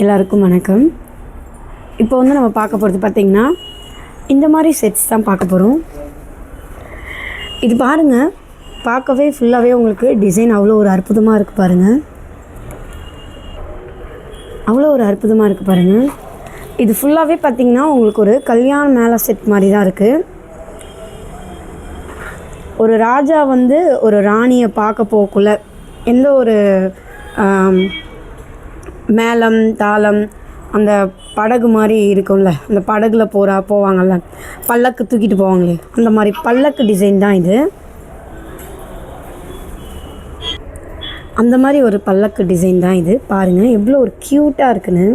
எல்லாருக்கும் வணக்கம். இப்போ நம்ம பார்க்க போகிறது பார்த்திங்கன்னா இந்த மாதிரி செட்ஸ் தான் பார்க்க போகிறோம். இது பாருங்கள், பார்க்கவே ஃபுல்லாகவே உங்களுக்கு டிசைன் அவ்வளோ ஒரு அற்புதமாக இருக்குது பாருங்கள். அவ்வளோ ஒரு அற்புதமாக இருக்குது பாருங்கள். இது ஃபுல்லாகவே பார்த்திங்கன்னா உங்களுக்கு ஒரு கல்யாண மேள செட் மாதிரி தான் இருக்குது. ஒரு ராஜா ஒரு ராணியை பார்க்க போகக்குள்ள எந்த ஒரு மேளம் தாளம் அந்த படகு மாதிரி இருக்கும்ல, அந்த படகுல போவாங்கள்ல, பல்லக்கு தூக்கிட்டு போவாங்களே, அந்த மாதிரி பல்லக்கு டிசைன் தான் இது. அந்த மாதிரி ஒரு பல்லக்கு டிசைன் தான் இது. பாருங்கள் எவ்வளோ ஒரு க்யூட்டாக இருக்குன்னு.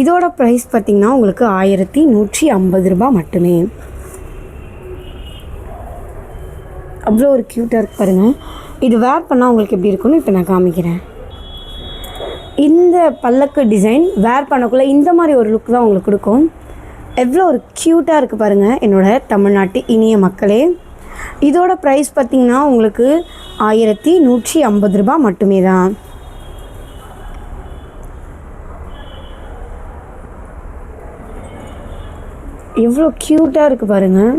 இதோட ப்ரைஸ் பார்த்திங்கன்னா உங்களுக்கு 1150 ரூபாய் மட்டுமே. அவ்வளோ ஒரு க்யூட்டாக இருக்குது பாருங்கள். இது வேர் பண்ணால் உங்களுக்கு எப்படி இருக்குன்னு இப்போ நான் காமிக்கிறேன். இந்த பல்லக்கு டிசைன் வேர் பண்ணக்குள்ளே இந்த மாதிரி ஒரு லுக் தான் உங்களுக்கு கொடுக்கும். எவ்வளோ ஒரு க்யூட்டாக இருக்குது பாருங்கள் என்னோட தமிழ்நாட்டு இனிய மக்களே. இதோட ப்ரைஸ் பார்த்திங்கன்னா உங்களுக்கு 1150 ரூபாய் மட்டுமே தான். எவ்வளோ க்யூட்டாக இருக்குது பாருங்கள்.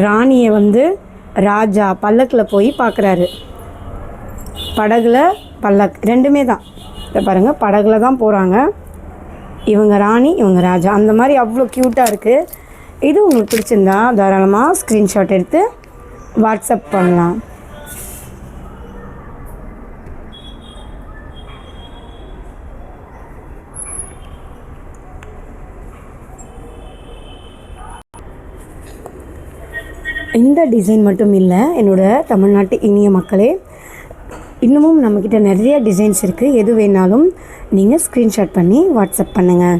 ராணியை ராஜா பல்லக்கில் போய் பார்க்குறாரு. படகுல பல்லக் ரெண்டுமே தான். இதை பாருங்கள், படகுல தான் போகிறாங்க. இவங்க ராணி, இவங்க ராஜா. அந்த மாதிரி அவ்வளோ க்யூட்டாக இருக்குது. இது உங்களுக்கு பிடிச்சிருந்தா தாராளமாக ஸ்க்ரீன்ஷாட் எடுத்து வாட்ஸ்அப் பண்ணலாம். இந்த டிசைன் மட்டும் இல்லை என்னோடய தமிழ்நாட்டு இனிய மக்களே, இன்னமும் நம்மக்கிட்ட நிறைய டிசைன்ஸ் இருக்குது. எது வேணாலும் நீங்கள் ஸ்க்ரீன்ஷாட் பண்ணி வாட்ஸ்அப் பண்ணுங்கள்.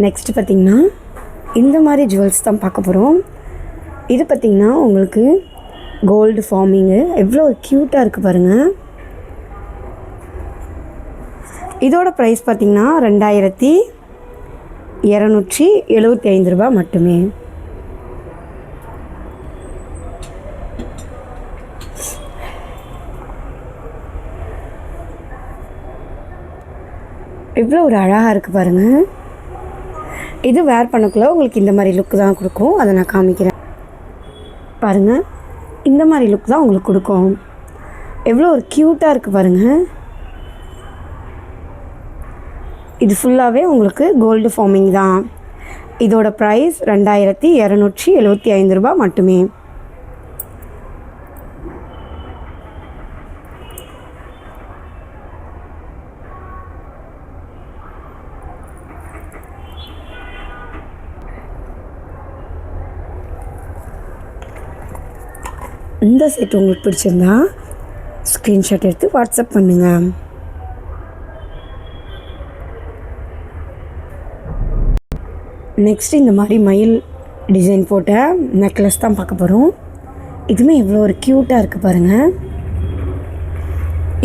நெக்ஸ்ட் பார்த்திங்கன்னா இந்த மாதிரி ஜுவல்ஸ் தான் பார்க்க போகிறோம். இது பார்த்திங்கன்னா உங்களுக்கு கோல்டு ஃபார்மிங்கு எவ்வளோ க்யூட்டாக இருக்குது பாருங்கள். இதோட ப்ரைஸ் பார்த்திங்கன்னா 2275 ரூபாய் மட்டுமே. இவ்வளோ ஒரு அழகாக இருக்குது பாருங்கள். இது வேர் பண்ணக்குள்ள உங்களுக்கு இந்த மாதிரி லுக் தான் கொடுக்கும். அதை நான் காமிக்கிறேன் பாருங்கள். இந்த மாதிரி லுக் தான் உங்களுக்கு கொடுக்கும். எவ்வளோ ஒரு க்யூட்டாக இருக்குது பாருங்கள். இது ஃபுல்லாகவே உங்களுக்கு கோல்டு ஃபார்மிங் தான். இதோட ப்ரைஸ் 2275 ரூபாய் மட்டுமே. இந்த செட் உங்களுக்கு பிடிச்சிருந்தா ஸ்க்ரீன்ஷாட் எடுத்து வாட்ஸ்அப் பண்ணுங்கள். நெக்ஸ்ட் இந்த மாதிரி மயில் டிசைன் போட்ட நெக்லஸ் தான் பார்க்க போகிறோம். இதுவுமே எவ்வளோ ஒரு க்யூட்டாக இருக்குது பாருங்கள்.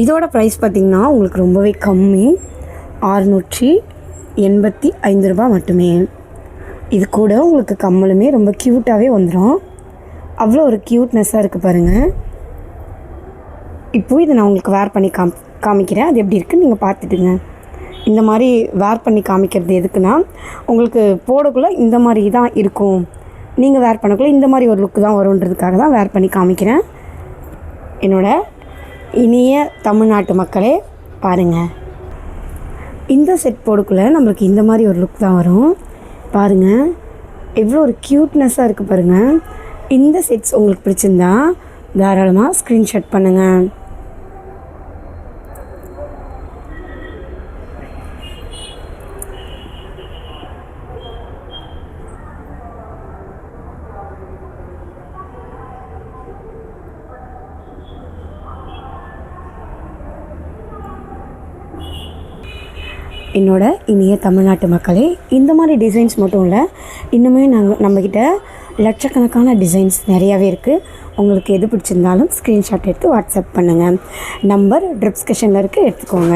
இதோட ப்ரைஸ் பார்த்திங்கன்னா உங்களுக்கு ரொம்பவே கம்மி, 685 ரூபாய் மட்டுமே. இது கூட உங்களுக்கு கம்மலுமே ரொம்ப க்யூட்டாகவே வந்துடும். அவ்வளோ ஒரு க்யூட்னஸ்ஸாக இருக்குது பாருங்கள். இப்போது இதை நான் உங்களுக்கு வேர் பண்ணி காமிக்கிறேன். அது எப்படி இருக்குன்னு நீங்கள் பார்த்துட்டுங்க. இந்த மாதிரி வேர் பண்ணி காமிக்கிறது எதுக்குன்னா, உங்களுக்கு போடக்குள்ளே இந்த மாதிரி தான் இருக்கும், நீங்கள் வேர் பண்ணக்குள்ளே இந்த மாதிரி ஒரு லுக்கு தான் வருன்றதுக்காக தான் வேர் பண்ணி காமிக்கிறேன். என்னோட இனிய தமிழ்நாட்டு மக்களே பாருங்கள், இந்த செட் போடக்குள்ளே நம்மளுக்கு இந்த மாதிரி ஒரு லுக் தான் வரும். பாருங்கள் எவ்வளோ ஒரு க்யூட்னஸ்ஸாக இருக்குது பாருங்கள். இந்த செட்ஸ் உங்களுக்கு பிடிச்சிருந்தா தாராளமாக ஸ்க்ரீன்ஷாட் பண்ணுங்கள். என்னோட இனிய தமிழ்நாட்டு மக்களே, இந்த மாதிரி டிசைன்ஸ் மட்டும் இல்லை, இன்னுமே நம்மக்கிட்ட லட்சக்கணக்கான டிசைன்ஸ் நிறையாவே இருக்குது. உங்களுக்கு எது பிடிச்சிருந்தாலும் ஸ்க்ரீன்ஷாட் எடுத்து வாட்ஸ்அப் பண்ணுங்கள். நம்பர் டிஸ்கிரிப்ஷனில் இருக்குது, எடுத்துக்கோங்க.